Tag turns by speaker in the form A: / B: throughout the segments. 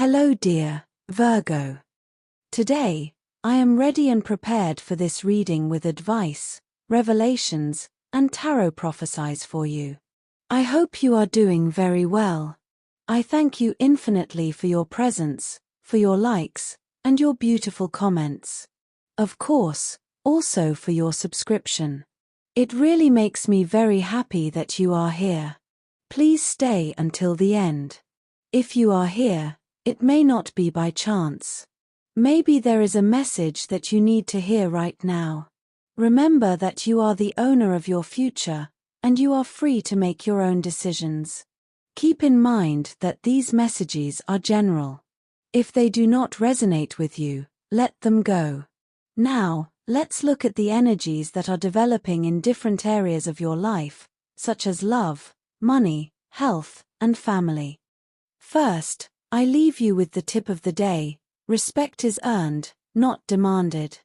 A: Hello dear Virgo. Today, I am ready and prepared for this reading with advice, revelations, and tarot prophecies for you. I hope you are doing very well. I thank you infinitely for your presence, for your likes, and your beautiful comments. Of course, also for your subscription. It really makes me very happy that you are here. Please stay until the end. If you are here, it may not be by chance. Maybe there is a message that you need to hear right now. Remember that you are the owner of your future, and you are free to make your own decisions. Keep in mind that these messages are general. If they do not resonate with you, let them go. Now, let's look at the energies that are developing in different areas of your life, such as love, money, health, and family. First, I leave you with the tip of the day: respect is earned, not demanded.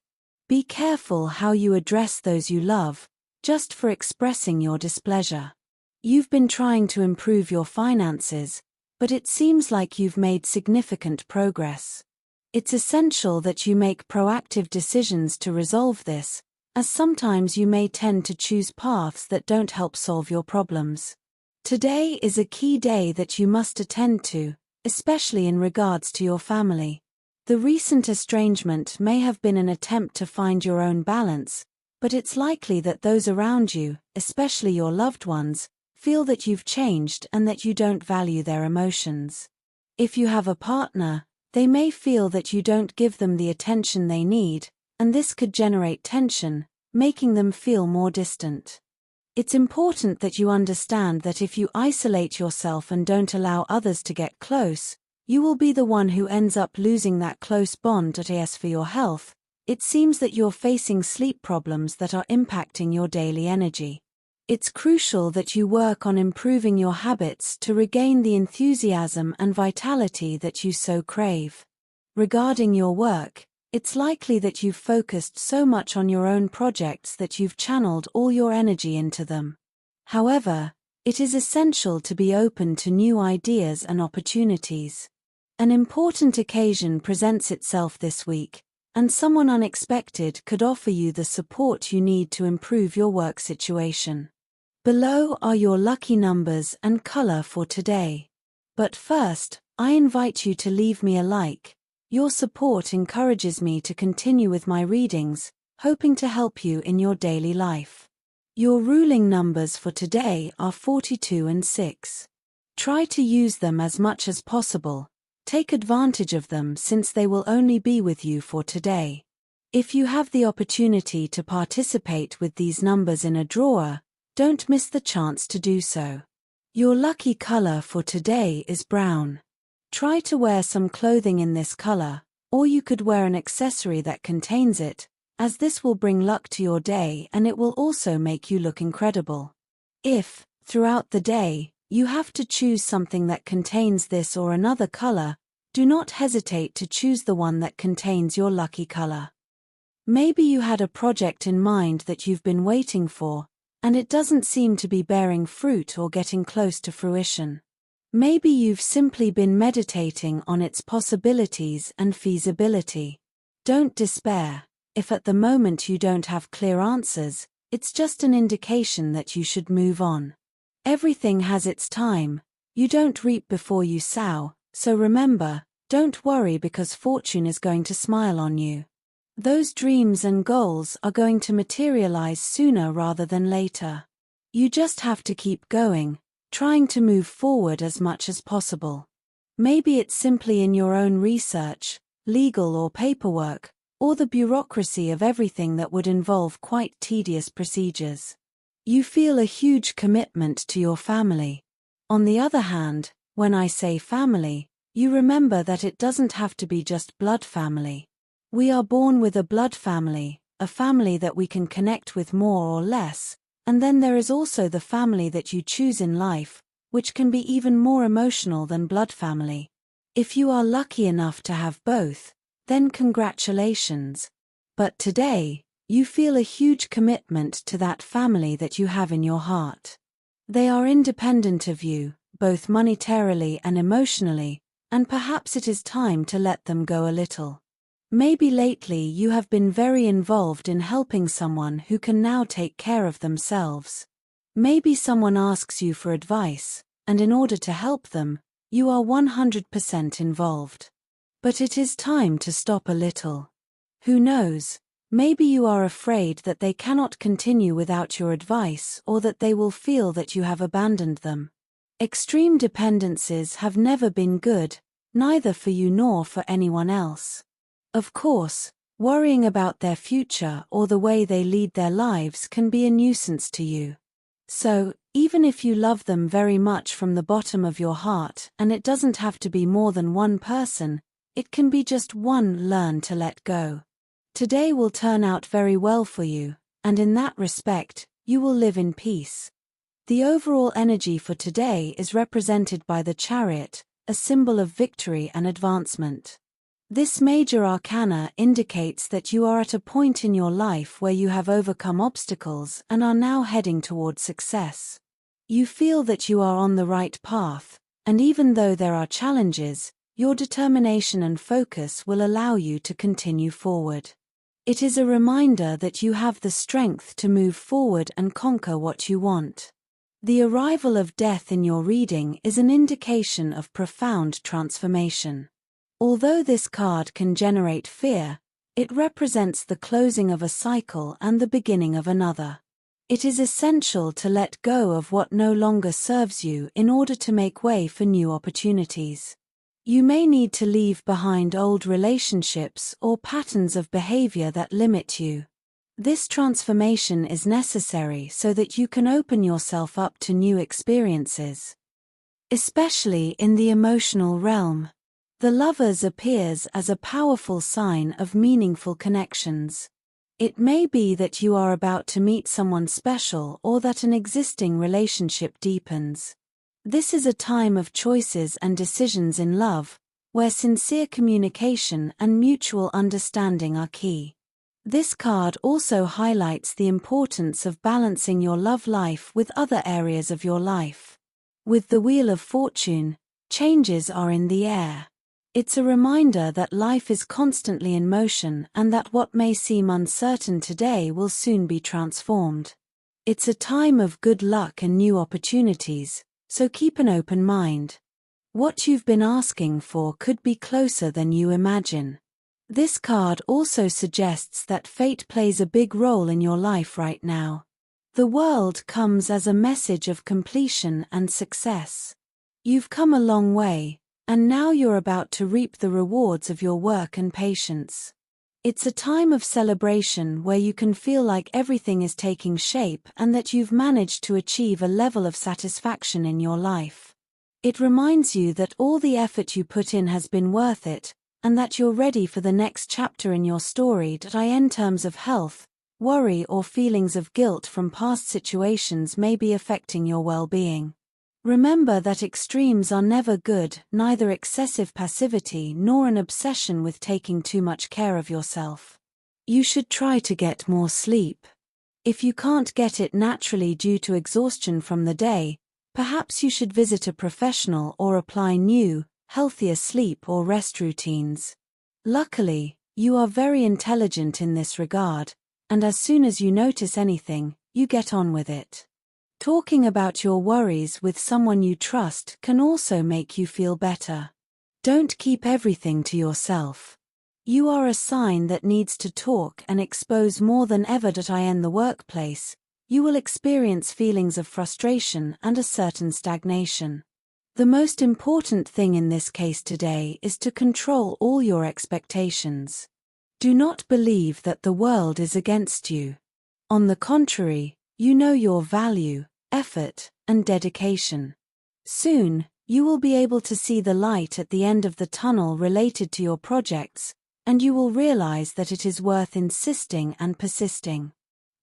A: Be careful how you address those you love, just for expressing your displeasure. You've been trying to improve your finances, but it seems like you've made significant progress. It's essential that you make proactive decisions to resolve this, as sometimes you may tend to choose paths that don't help solve your problems. Today is a key day that you must attend to, especially in regards to your family. The recent estrangement may have been an attempt to find your own balance, but it's likely that those around you, especially your loved ones, feel that you've changed and that you don't value their emotions. If you have a partner, they may feel that you don't give them the attention they need, and this could generate tension, making them feel more distant. It's important that you understand that if you isolate yourself and don't allow others to get close, you will be the one who ends up losing that close bond. As for your health, it seems that you're facing sleep problems that are impacting your daily energy. It's crucial that you work on improving your habits to regain the enthusiasm and vitality that you so crave. Regarding your work, it's likely that you've focused so much on your own projects that you've channeled all your energy into them. However, it is essential to be open to new ideas and opportunities. An important occasion presents itself this week, and someone unexpected could offer you the support you need to improve your work situation. Below are your lucky numbers and color for today. But first, I invite you to leave me a like. Your support encourages me to continue with my readings, hoping to help you in your daily life. Your ruling numbers for today are 42 and 6. Try to use them as much as possible. Take advantage of them since they will only be with you for today. If you have the opportunity to participate with these numbers in a drawer, don't miss the chance to do so. Your lucky color for today is brown. Try to wear some clothing in this color, or you could wear an accessory that contains it, as this will bring luck to your day and it will also make you look incredible. If, throughout the day, you have to choose something that contains this or another color, do not hesitate to choose the one that contains your lucky color. Maybe you had a project in mind that you've been waiting for, and it doesn't seem to be bearing fruit or getting close to fruition. Maybe you've simply been meditating on its possibilities and feasibility. Don't despair. If at the moment you don't have clear answers, it's just an indication that you should move on. Everything has its time. You don't reap before you sow, so remember, don't worry because fortune is going to smile on you. Those dreams and goals are going to materialize sooner rather than later. You just have to keep going, trying to move forward as much as possible. Maybe it's simply in your own research, legal or paperwork, or the bureaucracy of everything that would involve quite tedious procedures. You feel a huge commitment to your family. On the other hand, when I say family, you remember that it doesn't have to be just blood family. We are born with a blood family, a family that we can connect with more or less, and then there is also the family that you choose in life, which can be even more emotional than blood family. If you are lucky enough to have both, then congratulations. But today, you feel a huge commitment to that family that you have in your heart. They are independent of you, both monetarily and emotionally, and perhaps it is time to let them go a little. Maybe lately you have been very involved in helping someone who can now take care of themselves. Maybe someone asks you for advice, and in order to help them, you are 100% involved. But it is time to stop a little. Who knows, maybe you are afraid that they cannot continue without your advice or that they will feel that you have abandoned them. Extreme dependencies have never been good, neither for you nor for anyone else. Of course, worrying about their future or the way they lead their lives can be a nuisance to you. So, even if you love them very much from the bottom of your heart, and it doesn't have to be more than one person, it can be just one. Learn to let go. Today will turn out very well for you, and in that respect, you will live in peace. The overall energy for today is represented by the Chariot, a symbol of victory and advancement. This major arcana indicates that you are at a point in your life where you have overcome obstacles and are now heading toward success. You feel that you are on the right path, and even though there are challenges, your determination and focus will allow you to continue forward. It is a reminder that you have the strength to move forward and conquer what you want. The arrival of death in your reading is an indication of profound transformation. Although this card can generate fear, it represents the closing of a cycle and the beginning of another. It is essential to let go of what no longer serves you in order to make way for new opportunities. You may need to leave behind old relationships or patterns of behavior that limit you. This transformation is necessary so that you can open yourself up to new experiences. Especially in the emotional realm. The Lovers appears as a powerful sign of meaningful connections. It may be that you are about to meet someone special or that an existing relationship deepens. This is a time of choices and decisions in love, where sincere communication and mutual understanding are key. This card also highlights the importance of balancing your love life with other areas of your life. With the Wheel of Fortune, changes are in the air. It's a reminder that life is constantly in motion and that what may seem uncertain today will soon be transformed. It's a time of good luck and new opportunities, so keep an open mind. What you've been asking for could be closer than you imagine. This card also suggests that fate plays a big role in your life right now. The world comes as a message of completion and success. You've come a long way, and now you're about to reap the rewards of your work and patience. It's a time of celebration where you can feel like everything is taking shape and that you've managed to achieve a level of satisfaction in your life. It reminds you that all the effort you put in has been worth it, and that you're ready for the next chapter in your story. In terms of health, worry or feelings of guilt from past situations may be affecting your well-being. Remember that extremes are never good, neither excessive passivity nor an obsession with taking too much care of yourself. You should try to get more sleep. If you can't get it naturally due to exhaustion from the day, perhaps you should visit a professional or apply new, healthier sleep or rest routines. Luckily, you are very intelligent in this regard, and as soon as you notice anything, you get on with it. Talking about your worries with someone you trust can also make you feel better. Don't keep everything to yourself. You are a sign that needs to talk and expose more than ever. In the workplace, you will experience feelings of frustration and a certain stagnation. The most important thing in this case today is to control all your expectations. Do not believe that the world is against you. On the contrary, you know your value, effort, and dedication. Soon, you will be able to see the light at the end of the tunnel related to your projects, and you will realize that it is worth insisting and persisting.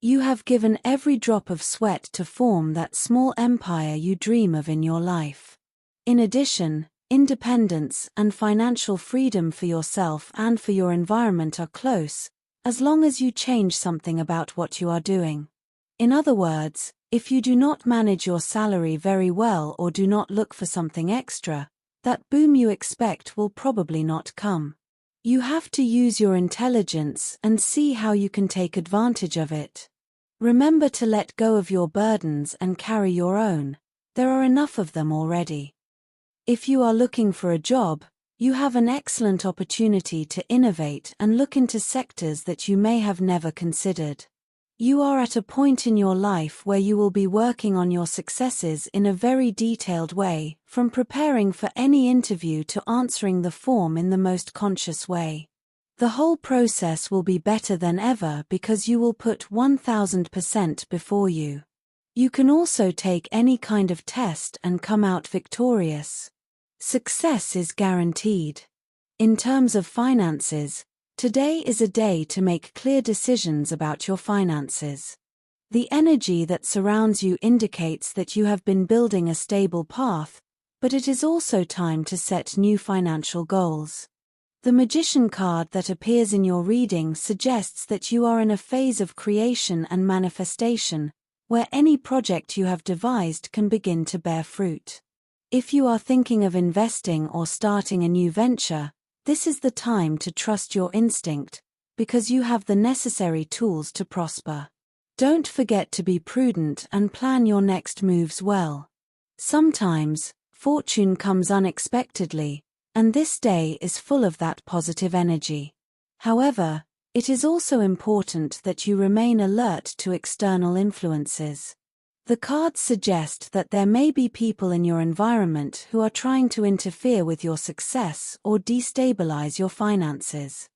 A: You have given every drop of sweat to form that small empire you dream of in your life. In addition, independence and financial freedom for yourself and for your environment are close, as long as you change something about what you are doing. In other words, if you do not manage your salary very well or do not look for something extra, that boom you expect will probably not come. You have to use your intelligence and see how you can take advantage of it. Remember to let go of your burdens and carry your own. There are enough of them already. If you are looking for a job, you have an excellent opportunity to innovate and look into sectors that you may have never considered. You are at a point in your life where you will be working on your successes in a very detailed way, from preparing for any interview to answering the form in the most conscious way. The whole process will be better than ever because you will put 1000% before you. You can also take any kind of test and come out victorious. Success is guaranteed. In terms of finances, today is a day to make clear decisions about your finances. The energy that surrounds you indicates that you have been building a stable path, but it is also time to set new financial goals. The Magician card that appears in your reading suggests that you are in a phase of creation and manifestation, where any project you have devised can begin to bear fruit. If you are thinking of investing or starting a new venture, this is the time to trust your instinct, because you have the necessary tools to prosper. Don't forget to be prudent and plan your next moves well. Sometimes, fortune comes unexpectedly, and this day is full of that positive energy. However, it is also important that you remain alert to external influences. The cards suggest that there may be people in your environment who are trying to interfere with your success or destabilize your finances.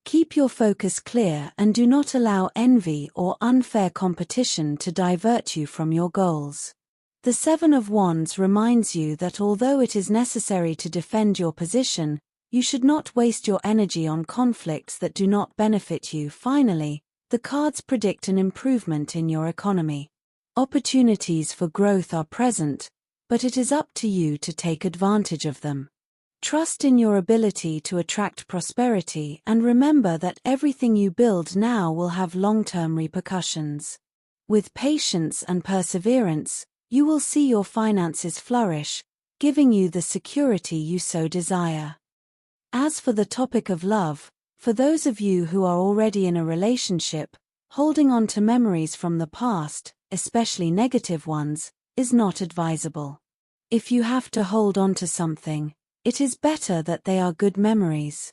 A: Keep your focus clear and do not allow envy or unfair competition to divert you from your goals. The Seven of Wands reminds you that although it is necessary to defend your position, you should not waste your energy on conflicts that do not benefit you. Finally, the cards predict an improvement in your economy. Opportunities for growth are present, but it is up to you to take advantage of them. Trust in your ability to attract prosperity and remember that everything you build now will have long-term repercussions. With patience and perseverance, you will see your finances flourish, giving you the security you so desire. As for the topic of love, for those of you who are already in a relationship, holding on to memories from the past, especially negative ones, is not advisable. If you have to hold on to something, it is better that they are good memories.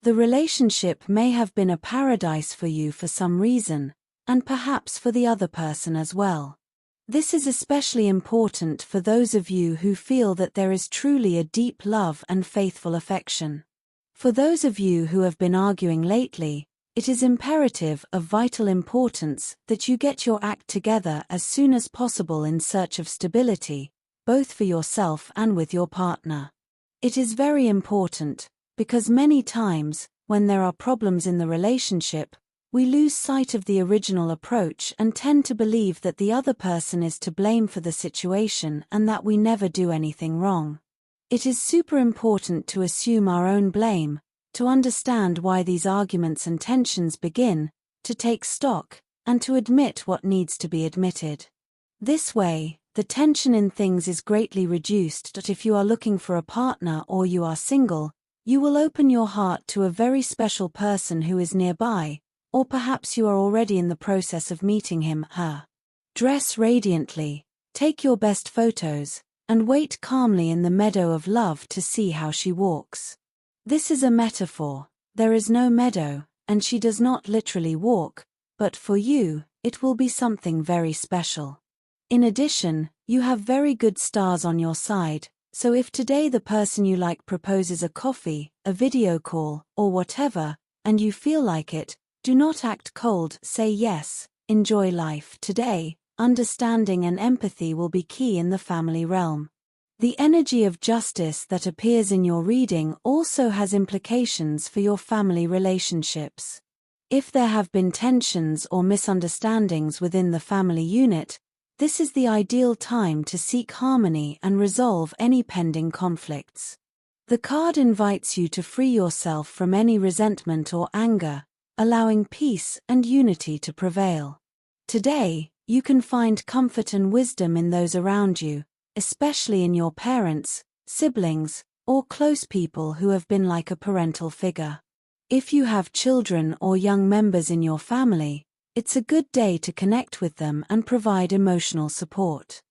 A: The relationship may have been a paradise for you for some reason, and perhaps for the other person as well. This is especially important for those of you who feel that there is truly a deep love and faithful affection. For those of you who have been arguing lately, it is imperative of vital importance that you get your act together as soon as possible in search of stability, both for yourself and with your partner. It is very important, because many times, when there are problems in the relationship, we lose sight of the original approach and tend to believe that the other person is to blame for the situation and that we never do anything wrong. It is super important to assume our own blame, to understand why these arguments and tensions begin, to take stock, and to admit what needs to be admitted. This way, the tension in things is greatly reduced. That if you are looking for a partner or you are single, you will open your heart to a very special person who is nearby, or perhaps you are already in the process of meeting him, her. Dress radiantly, take your best photos, and wait calmly in the meadow of love to see how she walks. This is a metaphor. There is no meadow, and she does not literally walk, but for you, it will be something very special. In addition, you have very good stars on your side, so if today the person you like proposes a coffee, a video call, or whatever, and you feel like it, do not act cold, say yes, enjoy life. Today, understanding and empathy will be key in the family realm. The energy of justice that appears in your reading also has implications for your family relationships. If there have been tensions or misunderstandings within the family unit, this is the ideal time to seek harmony and resolve any pending conflicts. The card invites you to free yourself from any resentment or anger, allowing peace and unity to prevail. Today, you can find comfort and wisdom in those around you, especially in your parents, siblings, or close people who have been like a parental figure. If you have children or young members in your family, it's a good day to connect with them and provide emotional support.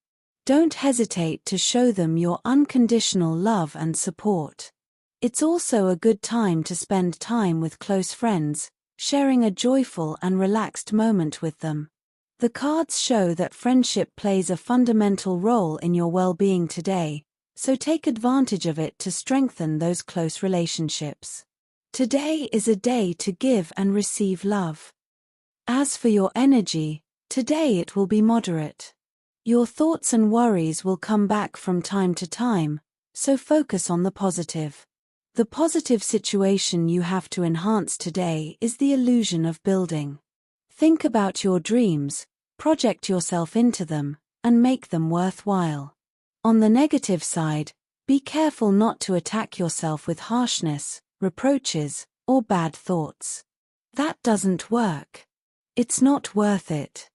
A: Don't hesitate to show them your unconditional love and support. It's also a good time to spend time with close friends, sharing a joyful and relaxed moment with them. The cards show that friendship plays a fundamental role in your well-being today, so take advantage of it to strengthen those close relationships. Today is a day to give and receive love. As for your energy, today it will be moderate. Your thoughts and worries will come back from time to time, so focus on the positive. The positive situation you have to enhance today is the illusion of building. Think about your dreams, project yourself into them, and make them worthwhile. On the negative side, be careful not to attack yourself with harshness, reproaches, or bad thoughts. That doesn't work. It's not worth it.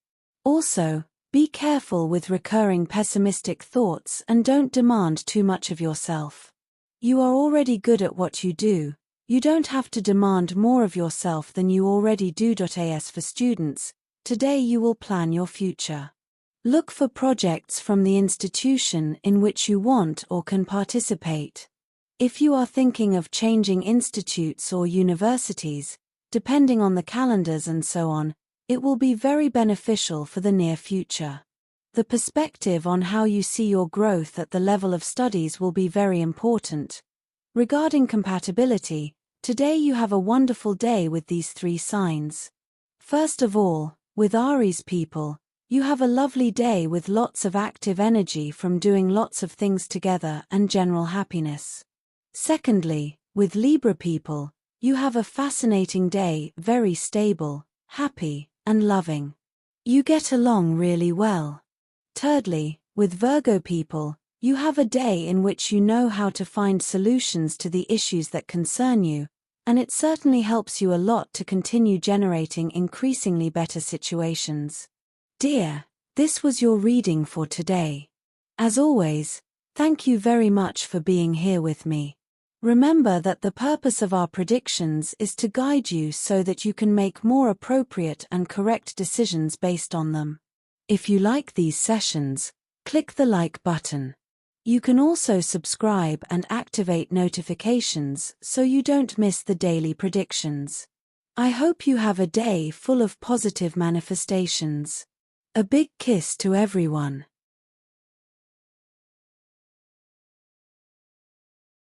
A: Also, be careful with recurring pessimistic thoughts and don't demand too much of yourself. You are already good at what you do. You don't have to demand more of yourself than you already do. As for students, today you will plan your future. Look for projects from the institution in which you want or can participate. If you are thinking of changing institutes or universities, depending on the calendars and so on, it will be very beneficial for the near future. The perspective on how you see your growth at the level of studies will be very important. Regarding compatibility, today you have a wonderful day with these three signs. First of all, with Aries people, you have a lovely day with lots of active energy from doing lots of things together and general happiness. Secondly, with Libra people, you have a fascinating day, very stable, happy, and loving. You get along really well. Thirdly, with Virgo people, you have a day in which you know how to find solutions to the issues that concern you, and it certainly helps you a lot to continue generating increasingly better situations. Dear, this was your reading for today. As always, thank you very much for being here with me. Remember that the purpose of our predictions is to guide you so that you can make more appropriate and correct decisions based on them. If you like these sessions, click the like button. You can also subscribe and activate notifications so you don't miss the daily predictions. I hope you have a day full of positive manifestations. A big kiss to everyone.